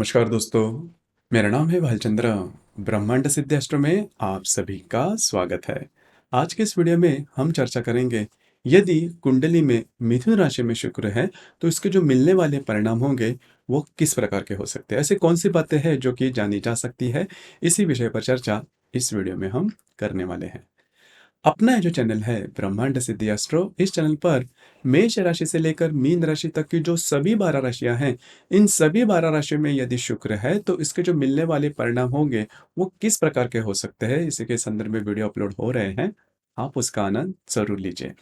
नमस्कार दोस्तों, मेरा नाम है भालचंद्र। ब्रह्मांड सिद्धास्त्र में आप सभी का स्वागत है। आज के इस वीडियो में हम चर्चा करेंगे, यदि कुंडली में मिथुन राशि में शुक्र है तो इसके जो मिलने वाले परिणाम होंगे वो किस प्रकार के हो सकते हैं। ऐसे कौन सी बातें हैं जो कि जानी जा सकती है, इसी विषय पर चर्चा इस वीडियो में हम करने वाले हैं। अपना जो चैनल है ब्रह्मांड सिद्धि एस्ट्रो, इस चैनल पर मेष राशि से लेकर मीन राशि तक की जो सभी 12 राशियां हैं, इन सभी 12 राशियों में यदि शुक्र है तो इसके जो मिलने वाले परिणाम होंगे वो किस प्रकार के हो सकते हैं, इसी के संदर्भ में वीडियो अपलोड हो रहे हैं। आप उसका आनंद जरूर लीजिए।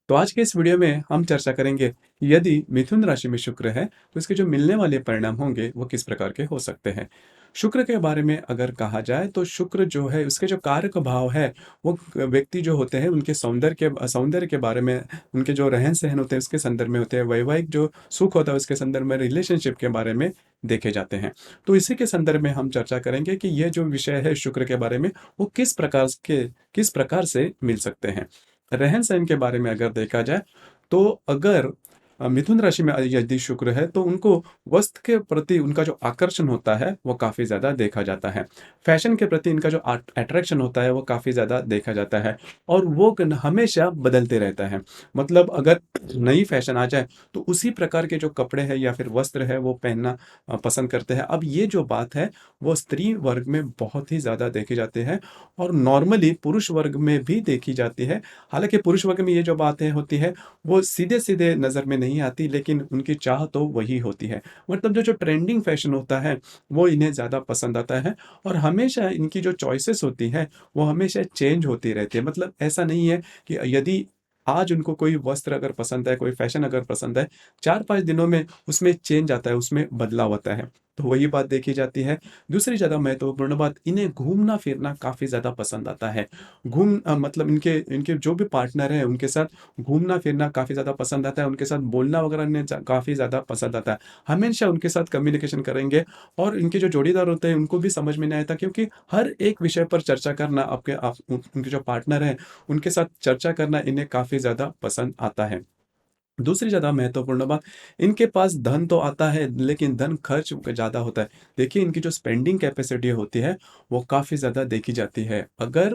तो आज के इस वीडियो में हम चर्चा करेंगे, यदि मिथुन राशि में शुक्र है तो इसके जो मिलने वाले परिणाम होंगे वो किस प्रकार के हो सकते हैं। शुक्र के बारे में अगर कहा जाए तो शुक्र जो है उसके जो कारक भाव है, वो व्यक्ति जो होते हैं उनके सौंदर्य के बारे में, उनके जो रहन सहन होते हैं उसके संदर्भ में होते हैं, वैवाहिक जो सुख होता है उसके संदर्भ में, रिलेशनशिप के बारे में देखे जाते हैं। तो इसी के संदर्भ में हम चर्चा करेंगे कि यह जो विषय है शुक्र के बारे में, वो किस प्रकार से मिल सकते हैं। रहन सहन के बारे में अगर देखा जाए तो अगर मिथुन राशि में यदि शुक्र है तो उनको वस्त्र के प्रति उनका जो आकर्षण होता है वो काफ़ी ज़्यादा देखा जाता है। फैशन के प्रति इनका जो अट्रैक्शन होता है वो काफ़ी ज़्यादा देखा जाता है, और वो हमेशा बदलते रहता है। मतलब अगर नई फैशन आ जाए तो उसी प्रकार के जो कपड़े हैं या फिर वस्त्र है वो पहनना पसंद करते हैं। अब ये जो बात है वो स्त्री वर्ग में बहुत ही ज़्यादा देखी जाती है, और नॉर्मली पुरुष वर्ग में भी देखी जाती है। हालांकि पुरुष वर्ग में ये जो बातें होती है वो सीधे-सीधे नज़र में नहीं आती, लेकिन उनकी चाह तो वही होती है। मतलब जो जो ट्रेंडिंग फैशन होता है, वो इन्हें ज़्यादा पसंद आता है, और हमेशा इनकी जो चॉइसेस होती है, वो हमेशा चेंज होती रहती है। मतलब ऐसा नहीं है कि यदि आज उनको कोई वस्त्र अगर पसंद है, कोई फैशन अगर पसंद है, 4-5 दिनों में उसमें चेंज आता है, उसमें बदलाव आता है। तो वही बात देखी जाती है। दूसरी ज़्यादा महत्वपूर्ण बात, इन्हें घूमना-फिरना काफ़ी ज़्यादा पसंद आता है। मतलब इनके इनके जो भी पार्टनर हैं, उनके साथ घूमना-फिरना काफ़ी ज़्यादा पसंद आता है, उनके साथ बोलना वगैरह इन्हें काफ़ी ज़्यादा पसंद आता है। हमेशा उनके साथ कम्युनिकेशन करेंगे, और इनके जो जोड़ीदार होते हैं उनको भी समझ में नहीं आता, क्योंकि हर एक विषय पर चर्चा करना, उनके जो पार्टनर हैं उनके साथ चर्चा करना इन्हें काफ़ी ज़्यादा पसंद आता है। दूसरी ज़्यादा महत्वपूर्ण बात, इनके पास धन तो आता है लेकिन धन खर्च ज़्यादा होता है। देखिए इनकी जो स्पेंडिंग कैपेसिटी होती है वो काफ़ी ज़्यादा देखी जाती है। अगर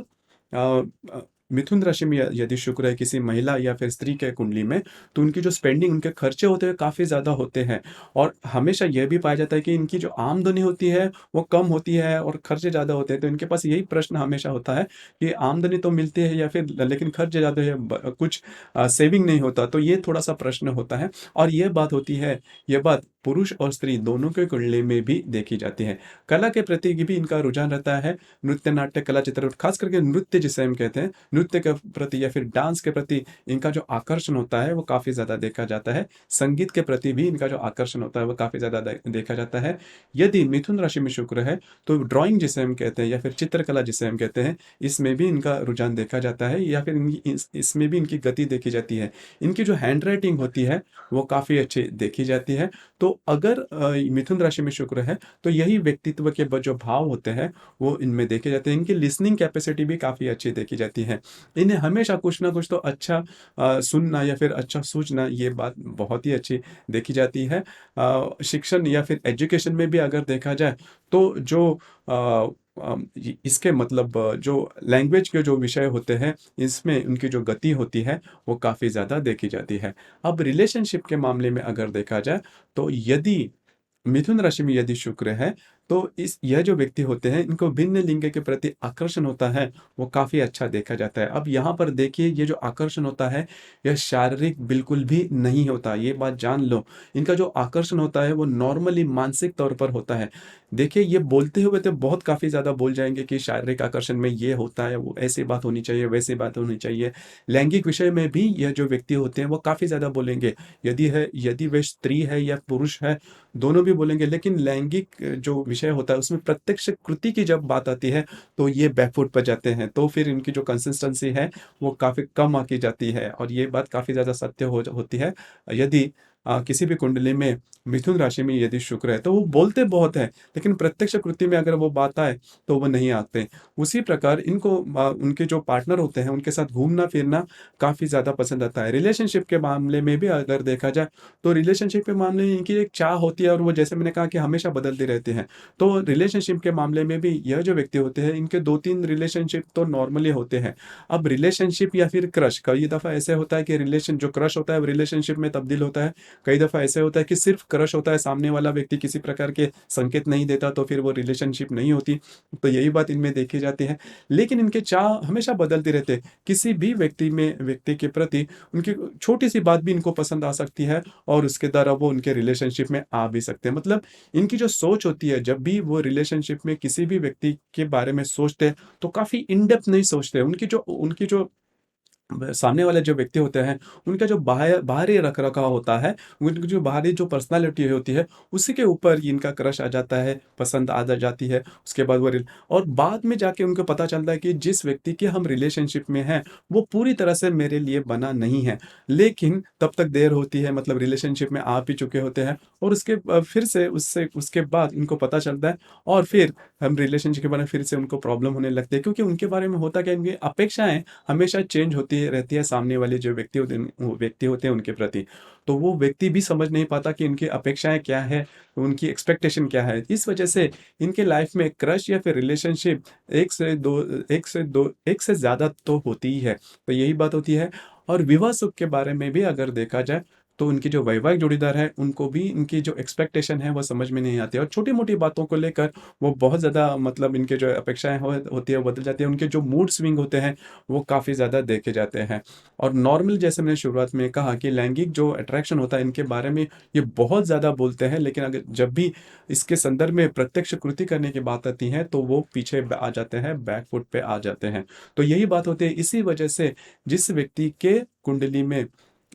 अ अ, मिथुन राशि में यदि शुक्र है किसी महिला या फिर स्त्री के कुंडली में, तो उनकी जो स्पेंडिंग, उनके खर्चे होते हैं काफ़ी ज़्यादा होते हैं। और हमेशा यह भी पाया जाता है कि इनकी जो आमदनी होती है वो कम होती है और खर्चे ज़्यादा होते हैं। तो इनके पास यही प्रश्न हमेशा होता है कि आमदनी तो मिलती है या फिर, लेकिन खर्च ज़्यादा है, कुछ सेविंग नहीं होता। तो ये थोड़ा-सा प्रश्न होता है, और ये बात होती है, ये बात पुरुष और स्त्री दोनों के कुंडली में भी देखी जाती है। कला के प्रति भी इनका रुझान रहता है। नृत्य, नाट्य, कला, चित्र, खास करके नृत्य जिसे हम कहते हैं, नृत्य के प्रति या फिर डांस के प्रति इनका जो आकर्षण होता है वो काफ़ी ज़्यादा देखा जाता है। संगीत के प्रति भी इनका जो आकर्षण होता है वो काफ़ी ज़्यादा देखा जाता है। यदि मिथुन राशि में शुक्र है तो ड्राइंग जिसे हम कहते हैं या फिर चित्रकला जिसे हम कहते हैं, इसमें भी इनका रुझान देखा जाता है, या फिर इसमें भी इनकी गति देखी जाती है। इनकी जो हैंड राइटिंग होती है वो काफ़ी अच्छी देखी जाती है। तो अगर मिथुन राशि में शुक्र है तो यही व्यक्तित्व के जो भाव होते हैं वो इनमें देखे जाते हैं। इनकी लिसनिंग कैपेसिटी भी काफ़ी अच्छी देखी जाती है। इन्हें हमेशा कुछ ना कुछ तो अच्छा सुनना या फिर अच्छा सूझना, ये बात बहुत ही अच्छी देखी जाती है। शिक्षण या फिर एजुकेशन में भी अगर देखा जाए तो जो इसके मतलब जो लैंग्वेज के जो विषय होते हैं, इसमें उनकी जो गति होती है वो काफ़ी ज़्यादा देखी जाती है। अब रिलेशनशिप के मामले में अगर देखा जाए तो यदि मिथुन राशि में यदि शुक्र है तो इस यह जो व्यक्ति होते हैं इनको भिन्न लिंग के प्रति आकर्षण होता है, वो काफ़ी अच्छा देखा जाता है। अब यहाँ पर देखिए, ये जो आकर्षण होता है यह शारीरिक बिल्कुल भी नहीं होता, ये बात जान लो। इनका जो आकर्षण होता है वो नॉर्मली मानसिक तौर पर होता है। देखिए ये बोलते हुए तो बहुत काफ़ी ज़्यादा बोल जाएंगे कि शारीरिक आकर्षण में ये होता है, वो ऐसी बात होनी चाहिए, वैसी बात होनी चाहिए। लैंगिक विषय में भी यह जो व्यक्ति होते हैं वो काफ़ी ज़्यादा बोलेंगे। यदि वह स्त्री है या पुरुष है, दोनों भी बोलेंगे। लेकिन लैंगिक जो विषय होता है उसमें प्रत्यक्ष कृति की जब बात आती है तो ये बैकफुट पर जाते हैं। तो फिर इनकी जो कंसिस्टेंसी है वो काफ़ी कम आकी जाती है, और ये बात काफ़ी ज़्यादा सत्य होती है। यदि किसी भी कुंडली में मिथुन राशि में यदि शुक्र है तो वो बोलते बहुत है, लेकिन प्रत्यक्ष कृति में अगर वो बात आए तो वो नहीं आते। उसी प्रकार इनको उनके जो पार्टनर होते हैं उनके साथ घूमना फिरना काफ़ी ज़्यादा पसंद आता है। रिलेशनशिप के मामले में भी अगर देखा जाए तो रिलेशनशिप के मामले में इनकी एक चाह होती है और वो जैसे मैंने कहा कि हमेशा बदलती रहती है। तो रिलेशनशिप के मामले में भी यह जो व्यक्ति होते हैं इनके 2-3 रिलेशनशिप तो नॉर्मली होते हैं। अब रिलेशनशिप या फिर क्रश कई दफ़ा ऐसे होता है कि रिलेशन जो क्रश होता है वो रिलेशनशिप में तब्दील होता है। कई दफ़ा ऐसे होता है कि सिर्फ़ क्रश होता है, सामने वाला व्यक्ति किसी प्रकार के संकेत नहीं देता तो फिर वो रिलेशनशिप नहीं होती। तो यही बात इनमें देखी जाती है। लेकिन इनके चाह हमेशा बदलते रहते हैं। किसी भी व्यक्ति के प्रति उनकी छोटी-सी बात भी इनको पसंद आ सकती है और उसके द्वारा वो उनके रिलेशनशिप में आ भी सकते हैं। मतलब इनकी जो सोच होती है जब भी वो रिलेशनशिप में किसी भी व्यक्ति के बारे में सोचते हैं, तो काफ़ी इन डेप्थ नहीं सोचते। उनकी जो सामने वाले जो व्यक्ति होते हैं, उनका जो बाहरी रख-रखाव होता है, उनकी जो बाहरी जो पर्सनैलिटी होती है, उसी के ऊपर इनका क्रश आ जाता है, पसंद आ द जाती है। उसके बाद वो रिल और बाद में जाके उनको पता चलता है कि जिस व्यक्ति के हम रिलेशनशिप में हैं, वो पूरी तरह से मेरे लिए बना नहीं है। लेकिन तब तक देर होती है, मतलब रिलेशनशिप में आ भी चुके होते हैं और फिर से उससे उसके बाद इनको पता चलता है और फिर हम रिलेशनशिप के बारे में फिर से उनको प्रॉब्लम होने लगती है, क्योंकि उनके बारे में होता क्या है, इनकी अपेक्षाएँ हमेशा चेंज होती रहती है सामने वाले जो व्यक्ति होते हैं उनके प्रति। तो वो व्यक्ति भी समझ नहीं पाता कि इनकी अपेक्षाएँ क्या है, उनकी एक्सपेक्टेशन क्या है। इस वजह से इनके लाइफ में क्रश या फिर रिलेशनशिप 1 से ज़्यादा तो होती ही है। तो यही बात होती है और विवाह सुख के बारे में भी अगर देखा जाए, तो उनकी जो वैवाहिक जोड़ीदार है, उनको भी इनकी जो एक्सपेक्टेशन है, वो समझ में नहीं आती है और छोटी-मोटी बातों को लेकर वो बहुत ज़्यादा, मतलब इनके जो अपेक्षाएँ होती है, वो बदल जाती है। उनके जो मूड स्विंग होते हैं, वो काफ़ी ज़्यादा देखे जाते हैं। और नॉर्मल जैसे मैंने शुरुआत में कहा कि लैंगिक जो अट्रैक्शन होता है इनके बारे में ये बहुत ज़्यादा बोलते हैं, लेकिन अगर जब भी इसके संदर्भ में प्रत्यक्ष कृति करने की बात आती है तो वो पीछे आ जाते हैं, बैक फुट पे आ जाते हैं। तो यही बात होती है, इसी वजह से जिस व्यक्ति के कुंडली में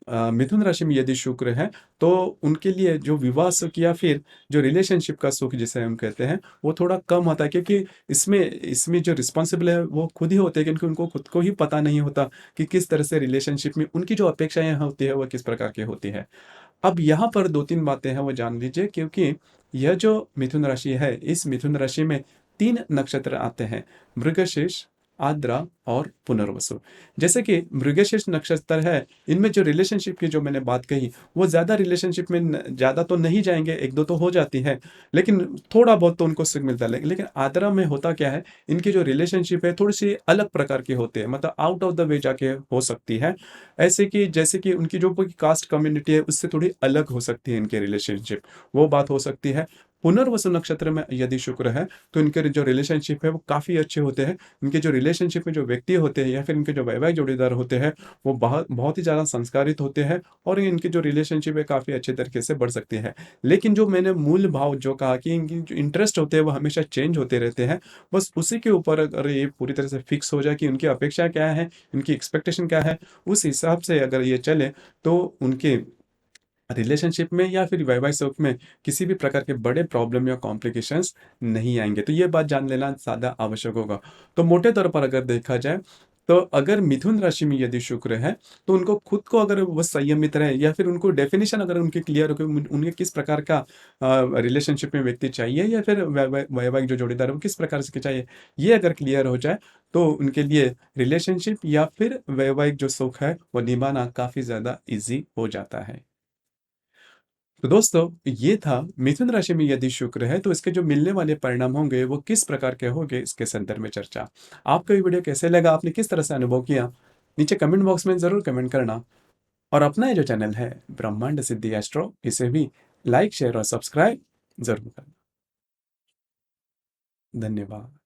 मिथुन राशि में यदि शुक्र है, तो उनके लिए जो विवाह सुख या फिर जो रिलेशनशिप का सुख जिसे हम कहते हैं, वो थोड़ा कम होता है, क्योंकि इसमें इसमें जो रिस्पॉन्सिबल है वो खुद ही होते हैं, क्योंकि उनको खुद को ही पता नहीं होता कि किस तरह से रिलेशनशिप में उनकी जो अपेक्षाएँ होती है वो किस प्रकार की होती है। अब यहाँ पर 2-3 बातें हैं वो जान लीजिए, क्योंकि यह जो मिथुन राशि है, इस मिथुन राशि में 3 नक्षत्र आते हैं, मृगशीर्ष, आर्द्रा और पुनर्वसु। जैसे कि मृगशीर्ष नक्षत्र है, इनमें जो रिलेशनशिप की जो मैंने बात कही, वो ज़्यादा रिलेशनशिप में ज़्यादा तो नहीं जाएँगे, 1-2 तो हो जाती है, लेकिन थोड़ा बहुत तो उनको सुख मिलता है। लेकिन आर्द्रा में होता क्या है, इनकी जो रिलेशनशिप है थोड़ी-सी अलग प्रकार की होती है, मतलब आउट ऑफ द वे जाके हो सकती है। ऐसे कि जैसे कि उनकी जो कोई कास्ट कम्युनिटी है उससे थोड़ी अलग हो सकती है इनकी रिलेशनशिप, वो बात हो सकती है। पुनर्वसु नक्षत्र में यदि शुक्र है, तो इनके जो रिलेशनशिप है वो काफ़ी अच्छे होते हैं। इनके जो रिलेशनशिप में जो व्यक्ति होते हैं या फिर इनके जो वैवाहिक जोड़ीदार होते हैं, वो बहुत बहुत ही ज़्यादा संस्कारित होते हैं और इनकी जो रिलेशनशिप है काफ़ी अच्छे तरीके से बढ़ सकती है। लेकिन जो मैंने मूल भाव जो कहा कि इनकी जो इंटरेस्ट होते हैं वो हमेशा चेंज होते रहते हैं, बस उसी के ऊपर अगर ये पूरी तरह से फिक्स हो जाए कि उनकी अपेक्षा क्या है, उनकी एक्सपेक्टेशन क्या है, उस हिसाब से अगर ये चले, तो उनके रिलेशनशिप में या फिर वैवाहिक सुख में किसी भी प्रकार के बड़े प्रॉब्लम या कॉम्प्लिकेशंस नहीं आएँगे। तो ये बात जान लेना ज़्यादा आवश्यक होगा। तो मोटे तौर पर अगर देखा जाए, तो अगर मिथुन राशि में यदि शुक्र है, तो उनको खुद को अगर वो संयमित रहें या फिर उनको डेफ़िनिशन अगर उनकी क्लियर हो कि उन्हें किस प्रकार का रिलेशनशिप में व्यक्ति चाहिए या फिर वैवाहिक जो जोड़ीदार है वो किस प्रकार से चाहिए, ये अगर क्लियर हो जाए, तो उनके लिए रिलेशनशिप या फिर वैवाहिक जो सुख है, वो निभाना काफ़ी ज़्यादा ईज़ी हो जाता है। तो दोस्तों, ये था मिथुन राशि में यदि शुक्र है तो इसके जो मिलने वाले परिणाम होंगे वो किस प्रकार के होंगे, इसके संदर्भ में चर्चा। आपको ये वीडियो कैसे लगा, आपने किस तरह से अनुभव किया, नीचे कमेंट बॉक्स में ज़रूर कमेंट करना और अपना ये जो चैनल है ब्रह्मांड सिद्धि एस्ट्रो, इसे भी लाइक शेयर और सब्सक्राइब ज़रूर करना। धन्यवाद।